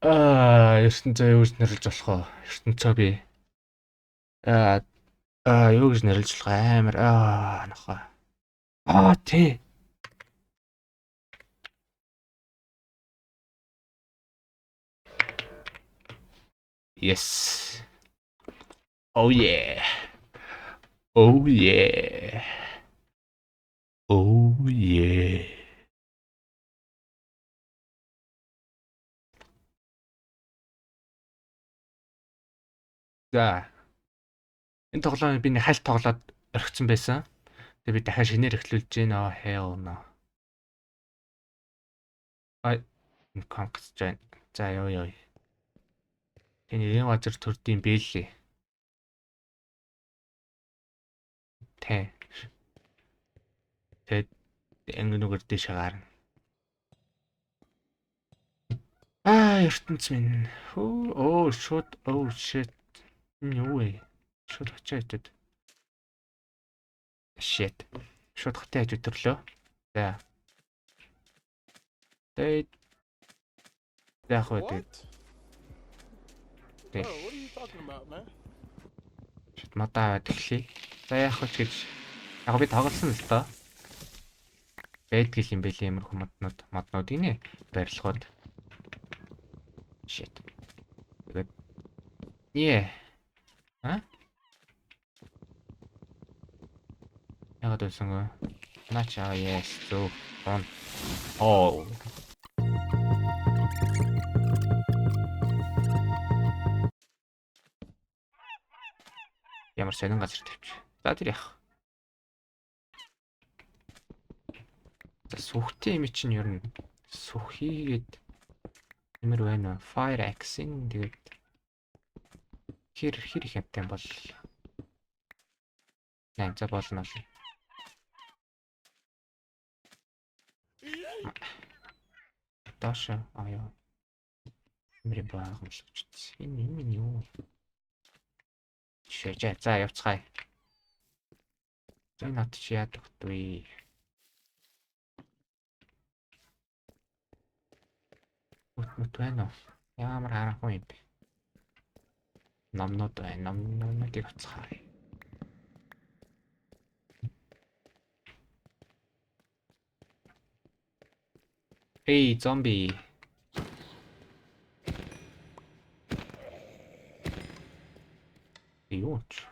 ертөнцөө юу гэж нэрлэж болох вэ? ертөнцөө би аа юу гэж нэрлэж болох амар нохоо. Тий. Yes. Oh yeah. Oh yeah. Oh yeah. За, энэ тоглоомыг би нэг хальт тоглоод орхисон байсан. Тэгээ би дахиад шинээр эхлүүлж гин hell no. Ай, конкс жаа. За ёо. Энэ нэгэн газар төрдийн бэлээ. Тэ. Тэгээд ангинуугаар дэше гарна. ертөнц минь. Шууд shit. Юу вэ? Шууд очиад. Shit. Шууд хотын хажуу төрлөө. За. Тэгээд яах вэ тэгээд. Шит мадаа тэглэе. За яах вэ гэж. Яг би тоглосон л доо. Байдгийл юм бэлээ юмрхүү моднууд гинэ. Барилгууд. Shit. Тэгээд ягаад байсан вэ? Начаа yes зөв. Ямар сонин газар тавьчих. За тэр яах. За сүхтэй юм чинь ер нь сүхийгээд ямар байна вэ? Fire axe-ing тэгээд хэр их хэмтэй бол 8 за болно. Доош яа. Мэрэ баах юм шиг ч. Энэ юу? Шээжээ. За явцгаая. Энэ нот чи яадаг вэ? Мут байна уу? Ямар харахгүй юм бэ? Номнод байна. Номнодыг авцгаая. Эй, зомби. Юу ч.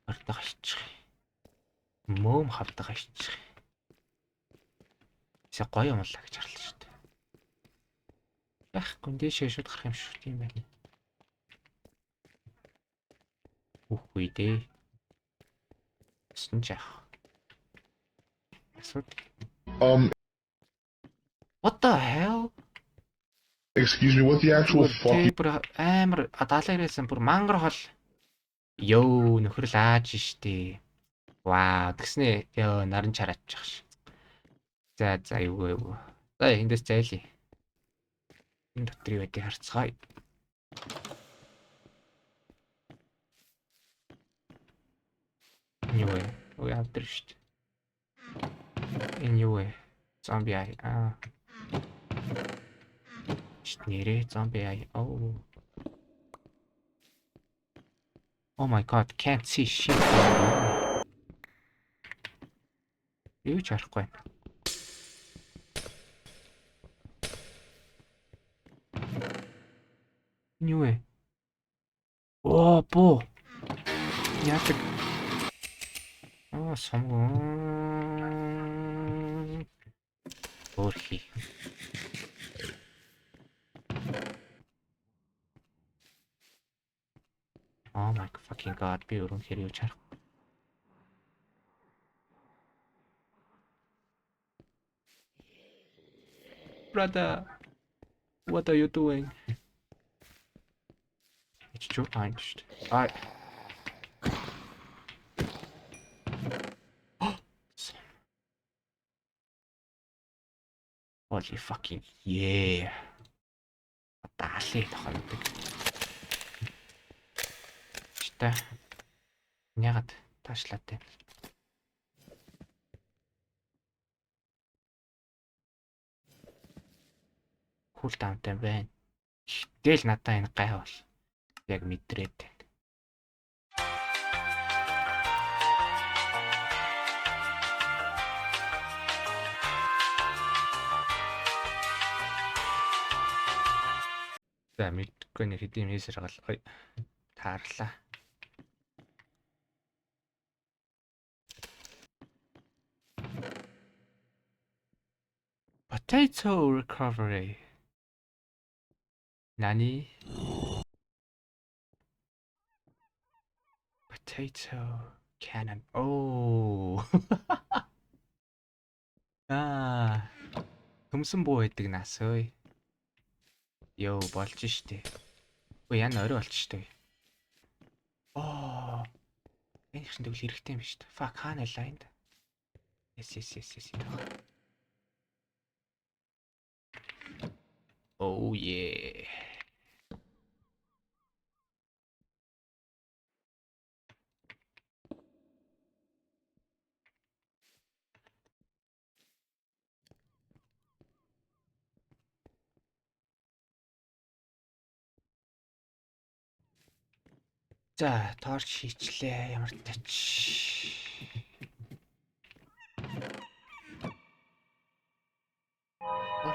Артаг ашчих. Мөөм хавдаг ашчих. Тэг гоё юм л гэж харлаа шүү дээ. Байхгүй дэшээ шууд гарах юм шүү тийм байна. Үгүй дээ. Сэн жаах. What the hell? Excuse me, what the actual fuck? Амар даалгаврээсэн бүр мангар хол. Йоо нөхрөл ааж штэ. Вау, тэгснэ ёо наран чараачих ш. За юу. За эндээс зайлий. Энэ дотрийн байдгийг харцгаая. Юу вэ? Ой авдар штэ. Энэ юу вэ? Зомби нэрээ зомби Oh my god, can't see shit. Юу ч харахгүй. Юу вэ? Боо. Яадаг. Сонгоо. Өөрхий. Oh my fucking god, би өрөнхөр юу чарах. Brother, what are you doing? It's too punched. Holy fucking yeah. Даалээ тохиолдог. Чита. Ягаад таашлаатай. Cool downтай байна. Гэтэл надаа энэ гай бол яг мэдрээд байна. За мэдгүй нэг хэдийн мессеж гал таарлаа. Potato recovery. Nani? Potato cannon. Oh. Төмсөн буу байдаг нас ơi. Йоо болж штэ. Үгүй яна орой болж штэ. Энэ их тэгвэл хэрэгтэй юм штэ. Fuck хаана ялаа энд. Yes. Oh yeah. За, торч хийчлээ. Ямар тач.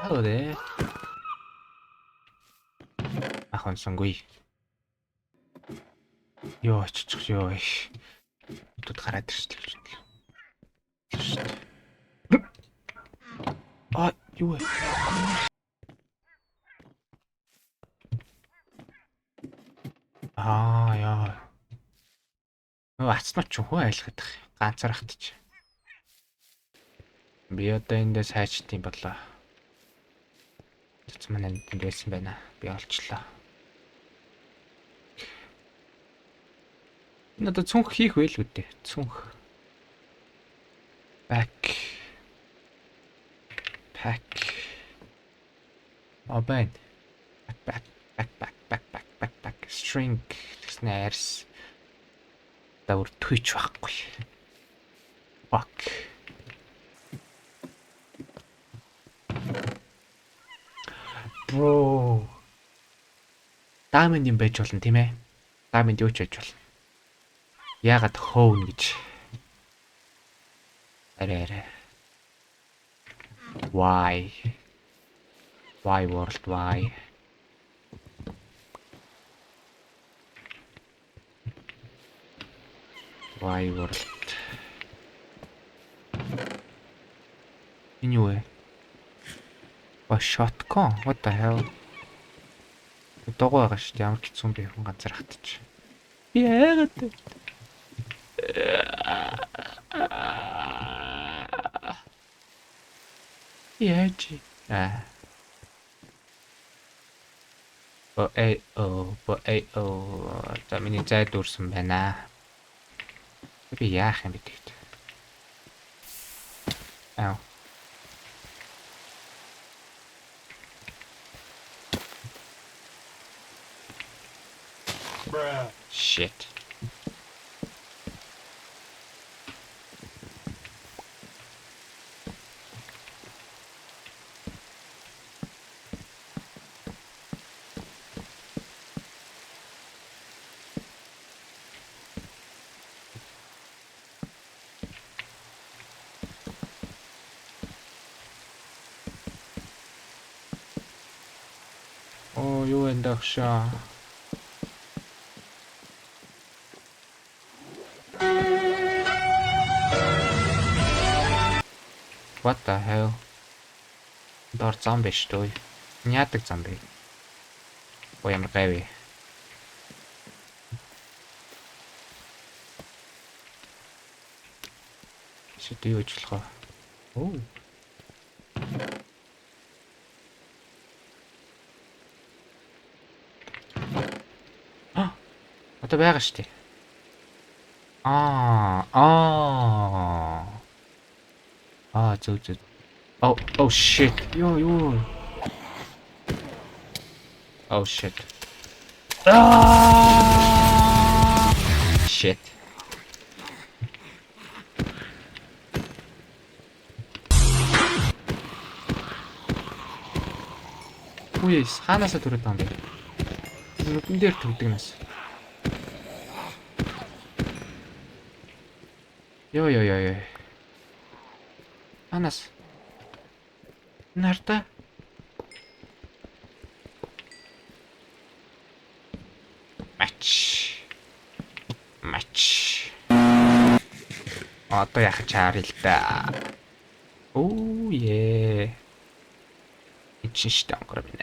Hello there. Ахан сонгой. Ёо чичих ёо. Тут гараад ирсэн. Юу вэ? Яа. Ацнаа ч хөө айлхад их. Ганцаархт ч. Би одоо эндээ сайжт юм болоо. Тэц манай энд байсан байна. Би олчлаа. Энэ одоо цүнх хийх вэ л үдээ. Цүнх. Pack. Обэн. Back. String. Тэгснэ арс. Давар twitch байхгүй. Fuck. Bro. Diamond юм байж болно тийм ээ. Diamond юу ч байж болно. Яагаад хоон гэж. Арай. Why world why? Why world? Anyway. Shotgun. What the hell? Догоо байгаа шүү дээ. Ямар хэцүү юм бэ хүн ганцаар хатчих. Яагаад? Яаж? За миний зай дүүрсэн байна. Би яах юм бэ тэгт. Shit. Юу энэ дагшаа. What the hell? Дор зомби шүү дээ. Яадаг зомби. Ямар гайвэ. Шид юу ажиллах вэ? Одоо байгаа шүү дээ. Зөв. Oh shit. Юу. Oh shit. Shit. Үе хаанаас төрөд байгаа юм бэ? Нүдэн дээр төрдөг нас. Ёо. Хаанаас? Нарта? Мач. Одоо яхаж чаар л да. Оо е. Ичштэй онгор минь.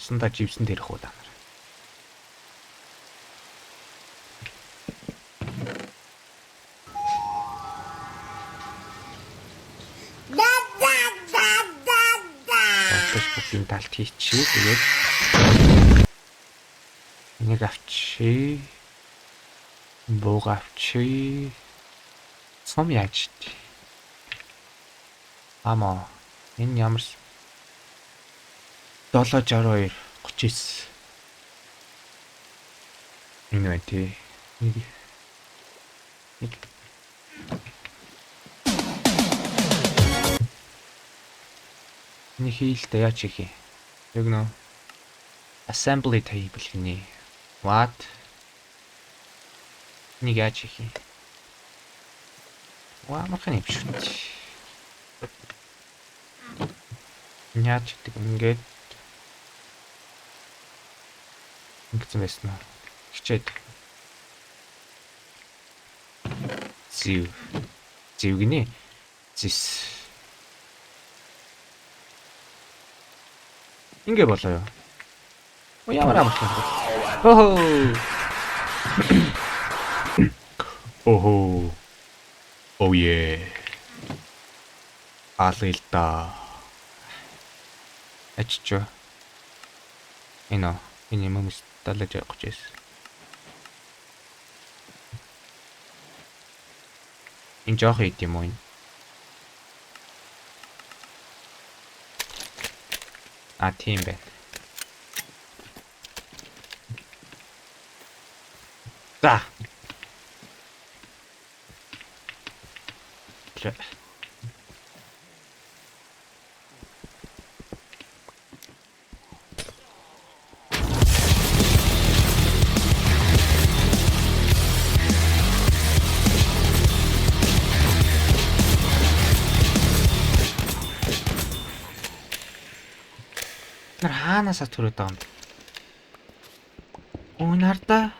Сунда живсэн дээрх уу та нар. Бүгдийн талд хийчихээ. Тэгээд нэг авчи. Бог авчи. Сум яаж чи? Амаа. Энэ ямар 762 39. Энэ байна тий. Нэг хийлдэ яа чи хий. Яг нөө assembly table гинэ. What? Нэг яа чи хий. Ваа махны биш. Яач гэдэг ингээд ингэсэн байсан уу? Хичээд. Зив гинэ. Зис. Ингээ болоо юу? Ямар амархан. Охоо. Oh yeah. Алилда. Аччо. Энэ юмс талаж явах гэж. Энэ жоох юм уу? А тийм байна. За. Хаанасаа төрөд байгаа юм. Унарда.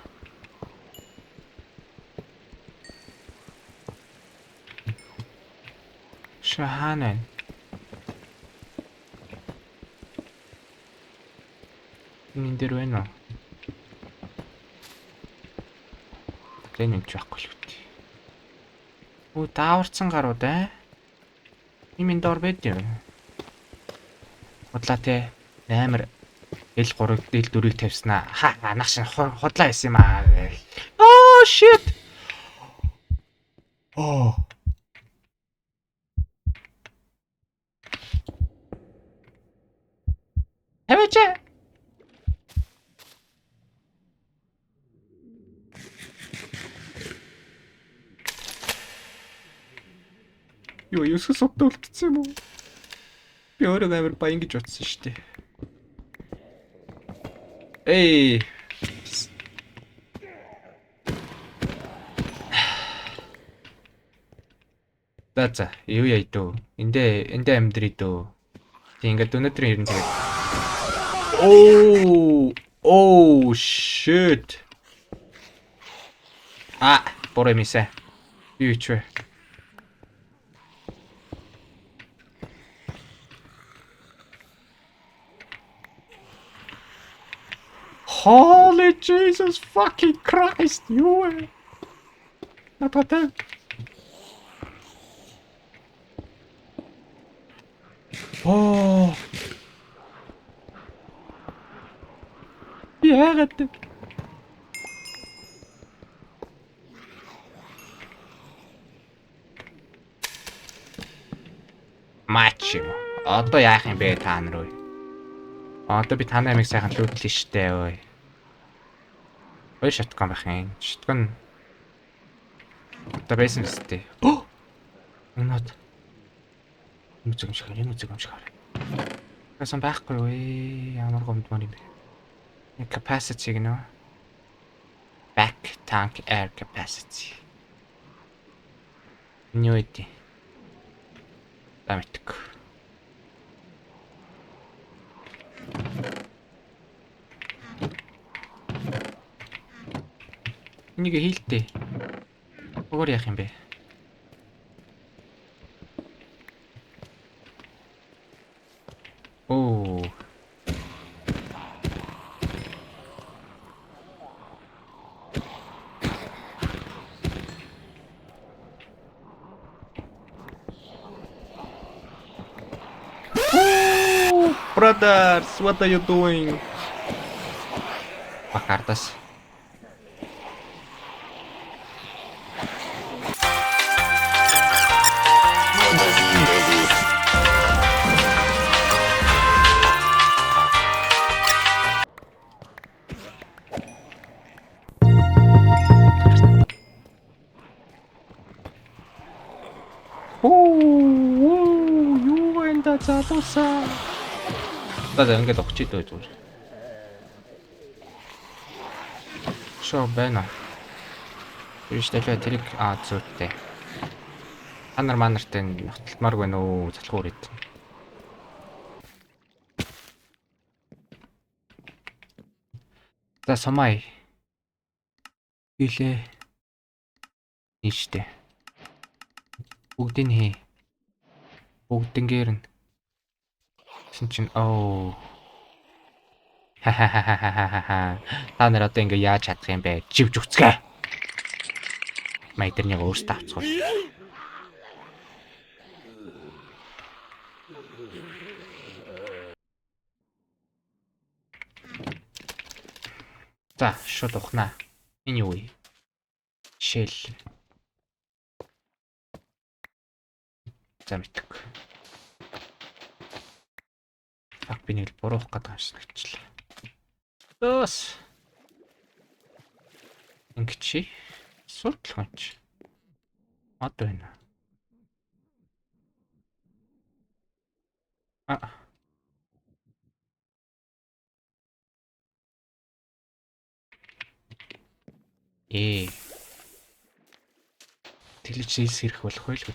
Шаханан. Энд дээр байна уу? Тэнэ ч байхгүй л үү. Оо дааварцсан гарууд Ийм дор байд юм. Худлаа те. Амар L3 L4-ийг тавьснаа. Анах шин худлаа байсан юм аа. Oh shit. Oh. Хэмээч. Юу юусаа сотолдсон юм уу? Би өөрөө амар баян гэж бодсон шүү дээ. Эй. За юу яа дөө. Эндээ амьдрий дөө. Тэг ингээд өнөөдөр ирэн тэгээд. Oh shit. Боремиса. Би ч вэ. Holy Jesus fucking Christ, you. Not what that. Oh. Яагаад матч юм. Одоо яах юм бэ та нар ơi? Одоо би танай амиг сайхан лүүдлээ штэ ой. Хоёр shotgun байх юм. Shotgun одоо байсан үстэй. Өнөөд юм зүгэмшгаар. Гэсэн байхгүй юу? Ямар гомдмор юм бэ? Capacity гэнэ. Back tank air capacity. Юу вэ? Дамтг. Энийг хийлдэ. Өөр яах юм бэ? Оо. Brothers, what are you doing? Bakardас. Юу энэ залуусаа. Одоо ингээд огч идөө зүгээр. Шоо байна. Юуштайфа тэрийг зүйтэй. Анар манартай нотолмоор байна уу залхуу ирээд. За сумай. Илээ. Иштэй. Бүгдийг хий. Бүгднгээр нь. Син чин Хахахахахаха. Та нар одоо ингээ яаж чадах юм бэ? Живж үцгээ. Майдэрнийг өөртөө авцгуул. За, шууд ухнаа. Энэ юу вэ? Shell. За мэдгүй. Би нэг буруух гэдэг юм шиг хэвчлээ. Өөс. Ингэчи. Судлахч. Одоо байна. Тэглэж хэлс ирэх болох байл үү?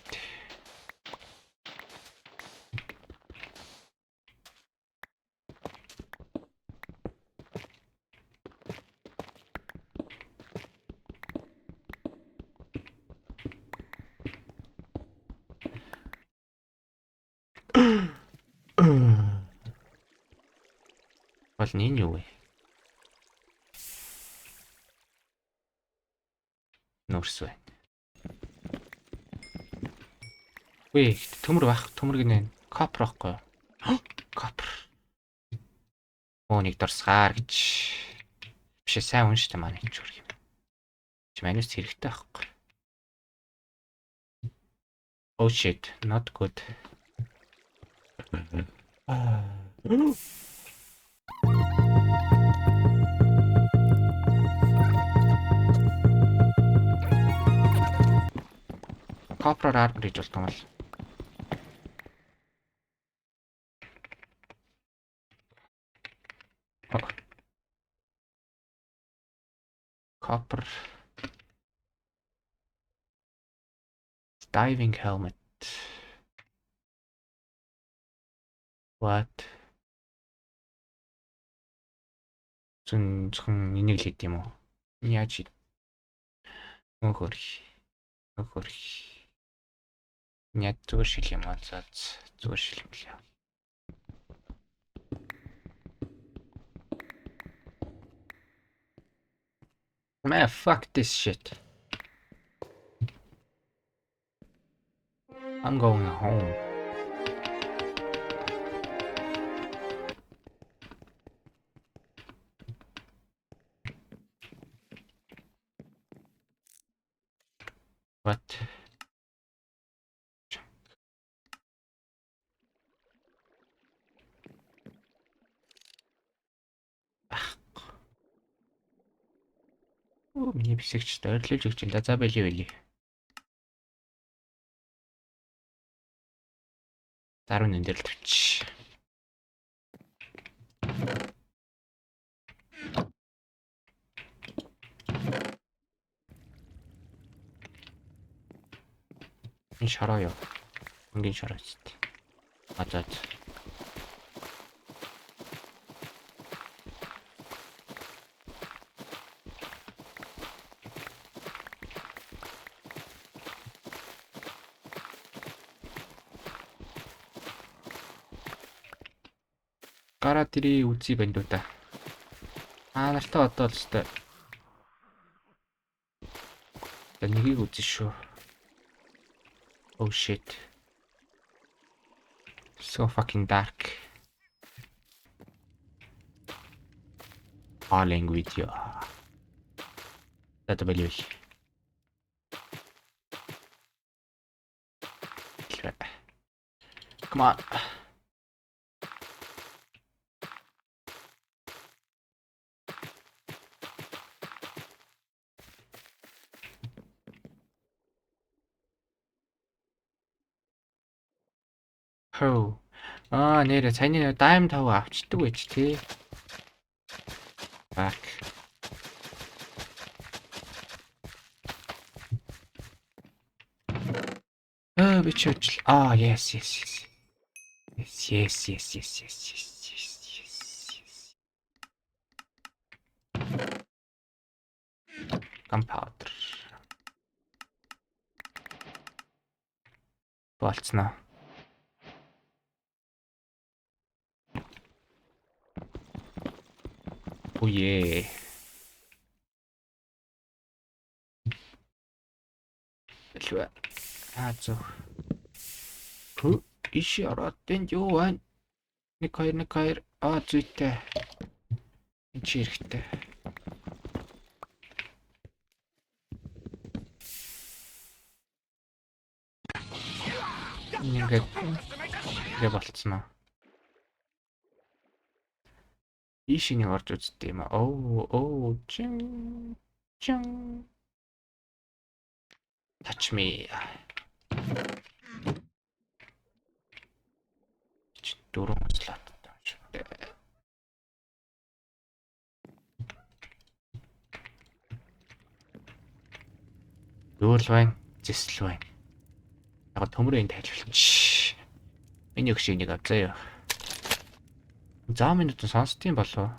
Бол энэ юу вэ? Нурс байна. Үгүй, төмөр байх. Төмөр гинэ. Копр байхгүй юу? Копр. Нэг дурсгаар гэж. Биш сайн унштай маань энэ зүрх юм. Чи манус хэрэгтэй байхгүй. Oh shit, not good. Copper armor гэж болтон бол. Copper diving helmet. What? Зөвхөн энийг л хийд юм уу? Яаж өгөр. Няд зүгээр шил юм аа. Зүгээр шил юм лээ. Man, fuck this shit. I'm going home. What? Миний бисэгч ойрлуулж өгч юм да. За бэлий. 14 дээр л тавьчих. Энэ шараа юу? Ингийн шараа ч тийм. За. Гараад ирээ үзье банд уу та. Нартай одоо л өстой. Нэгийг үзэн шүү. Oh shit. So fucking dark. Falling with you. That's believe. Come on. Хөө. Нэрэ цайны дайм тав авчдаг байж тий. Back. Бичиж. Yes. Gunpowder. Болцноо. Oh yeah. Элвэ. Зөө. Хөө иши ороод тэнд юу байна? Нэг хоёр зүйтэй. Энд чи хэрэгтэй. Ингээд болцсноо. Ишиний орж үзтээ юм аа. Чин. Touch me. Дөрөв слот тааш. Юу л байна? Зэсэл байна. Яг төмрөө энэ тайлбарч. Миний өгшөнийг авцаа юу. За минут сонсдtiin болов.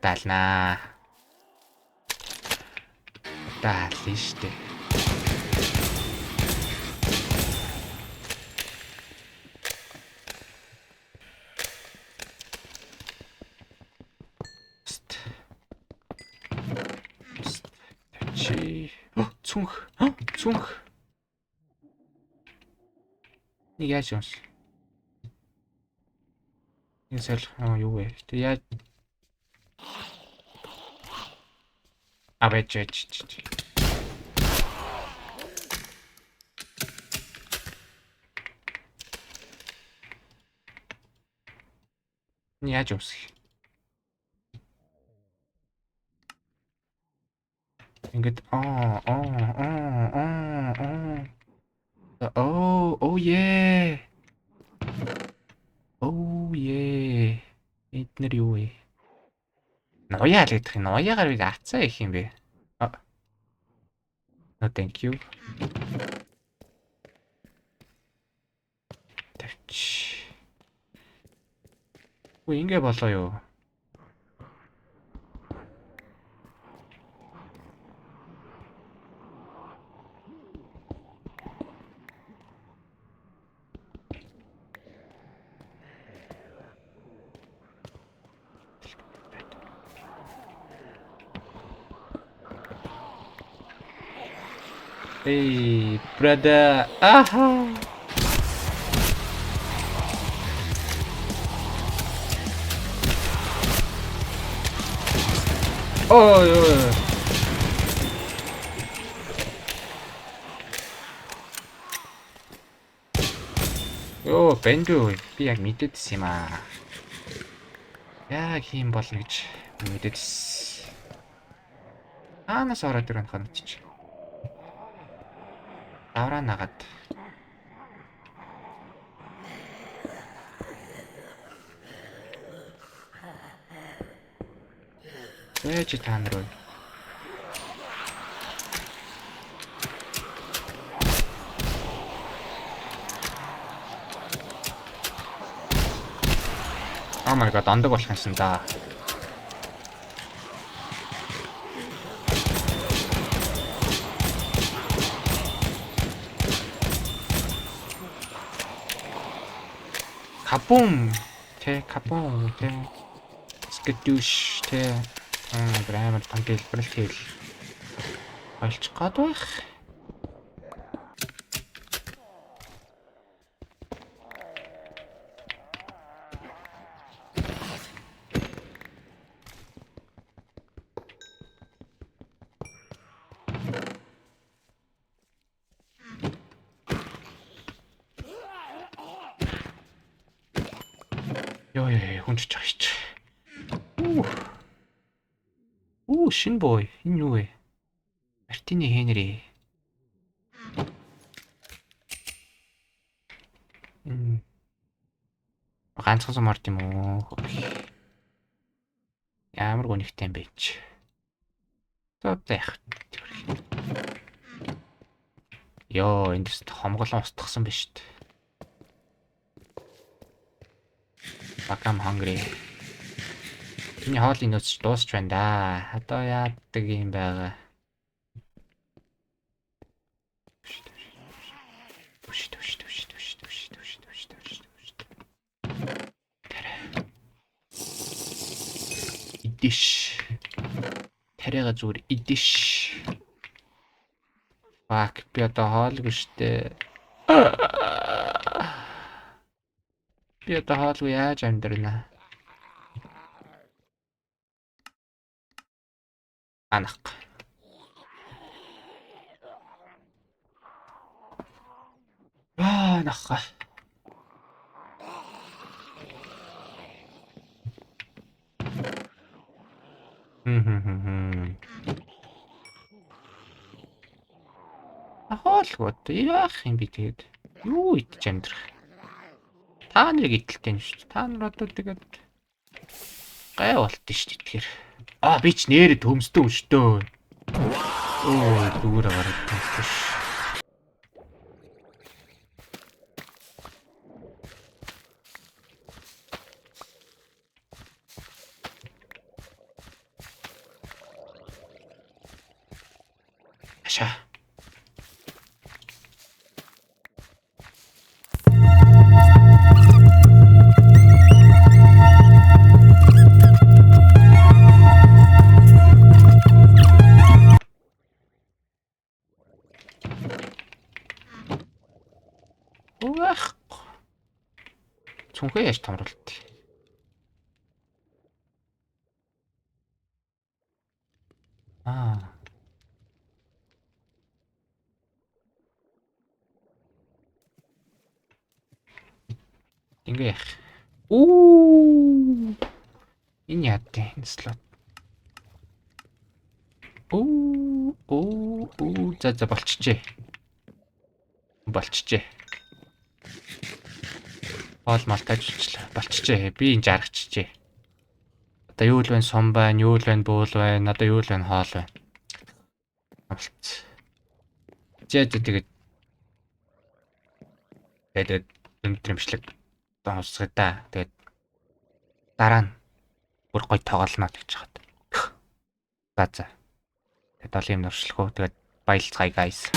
Талнаа. Таална штэ. Цүнх. Нэг яаж юм? Энэ сэл юу вэ? Тэ яаж Абэж. Яаж юмс? Ингээд Oh yeah. Эднэр юу вэ? Ноёа л гэдэг юм. Ноёагаар би авцаа их юм бэ. No thank you. Тавч. Үгүй ингэ болоо юу? Hey, brother. Aha. Ой ой. Йоо, бэнду би яг мэдээдсэн юм аа. Яг хийм болно гэж мэдээдсэн. Аанаас ороод ирэх ханаа чи. Давраа нагаад. Ээж та нар уу. Oh my god, ондог болох юмсан да. Капум. Капум. Скэтүш тэ. Граммар тангилбэрэл хэл. Олчих гад байх. Ёо хүнч чагч. Шин бой. Энэ юу вэ? Мартини Хенри. Ганцхан сум орд юм уу? Ямар гонигтай юм бэ ч. За яах. Ёо, эндээс хомголон устгасан биш үү? Бакам hungry. Миний хоолны нөөц дуусч байна да. Одоо яадаг юм байгаа. Идиш. Тариага зүгээр идиш. Fuck, би одоо хоолгүй штэ. Би одоо хоолгүй яаж амьдрнаа? Анах. Наха. Хоолгууд яах юм бэ тэгээд? Юу идэж амьдрах? Та нарыг идэлтэй юм шүү дээ. Та нар одоо тэгээд гай болт нь шүү дээ тэгэхээр. Би ч нэрээ төмсдөө өштөө. Зүгээр гараад төмсдөө ш. Аша. Цүнхээ яаж томруулт. Ингээ яах. Энэ яатай энэ слот. За болчихжээ. Хоол мал тажилчлаа. Болчихжээ. Би энэ жаргачихжээ. Одоо юу л байна? Сум байна, юу л байна? Бөөл байна. Одоо юу л байна? Хоол байна. Болц. Тэгээд өнөдрөмшлэг сонсгоо да. Тэгээд дараа нь бүр гоё тоглоно гэж хаад. За. Тэгээд олон юм нуршлах уу. Тэгээд баярлцгаая guys.